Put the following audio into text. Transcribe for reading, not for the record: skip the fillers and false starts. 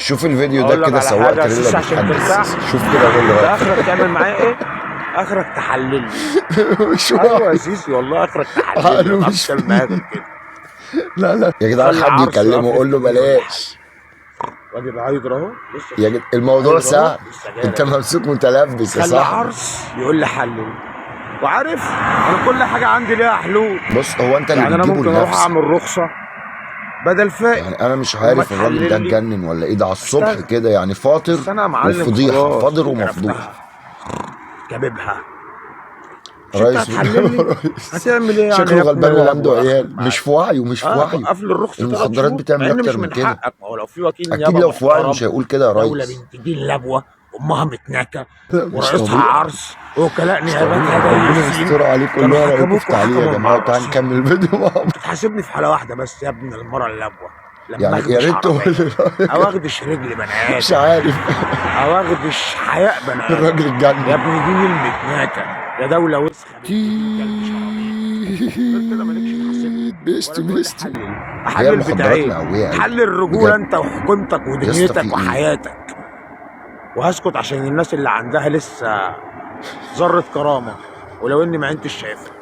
شوف الفيديو اقول ده لك كده على سواق حاجه تريلا سيس عشان ترتاح. بيتحدث، شوف كده قول انت لي اخرك تعمل معايا ايه؟ اخرك تحلل لي. مش ايوه يا واعي. سيسي والله اخرك تحلل لي، ما عقله تعرفش مش تعمل معايا فيه. غير كده. لا يا جدعان، وخلي حد عرس يكلمه يقف لي في قول له كمين يقول لي حاجه. بلاش. راجل هيدر اهو، لسه يا جد الموضوع هيدر اهو، سهل. لسه جاي انت لك. ممسوك متلبس يا خلي صاحبي. عرس يقول لي حلل. وعارف انا كل حاجه عندي ليها حلول. بص، هو انت اللي يعني انا بتجيبه ممكن اروح لنفسك. اعمل رخصه بدل فائد يعني انا مش وما عارف الراجل ده تحلل لي اتجنن ولا ايه، ده على الصبح اشتغل. كده يعني فاطر بس انا يا معلم وفضيحه، خلاص فاضر ومفضوح. كرفتها كاببها. مش انت رئيس هتحلل لي؟ رئيس هتعمل ايه يعني شكله يا ابن غلبان وعنده اللبوه اخرك عيال، مش معايا؟ في وعيه مش في وعيه. اوقف لي الرخصه 3 المخدرات شهور مع بتعمل ان اكتر مش من من كده. حقك. ما هو لو في وكيل اكيد نيابه لو في وعيه محترم، مش هيقول كده يا دوله ريس. بنت دين لبوه امها متنكه لا مش ورئيسها طبيعي. عرس ووكلاء مش نيابتها طبيعي، ربنا دايسين، يستر عليكم. كانوا والله رايكم في حكموك تعليق يا وحكموا جماعه، وتعالى المعرصين. نكمل الفيديو مع بعض. انت تحاسبني في حاله واحده بس يا ابن المره اللبوه، لما يعني يا اخدش ريت تقول عربيه لي رايك. او اخدش رجل بني مش ادم عارف. او اخدش حياء بني ادم. الراجل يا اتجنن. ابن دين المتناكه يا دوله وسخه بنت دين كلب شعبيط. غير كده مالكش تحاسبني بيست ولا تقول لي بيست. حلل. هي احلل المخدرات بتاعي مقويه قوي. حلل الرجوله بجد انت وحكومتك يا اسطى، في ودنيتك ايه؟ وحياتك. وهسكت عشان الناس اللي عندها لسه ذره كرامه، ولو اني ما انتش شايفها.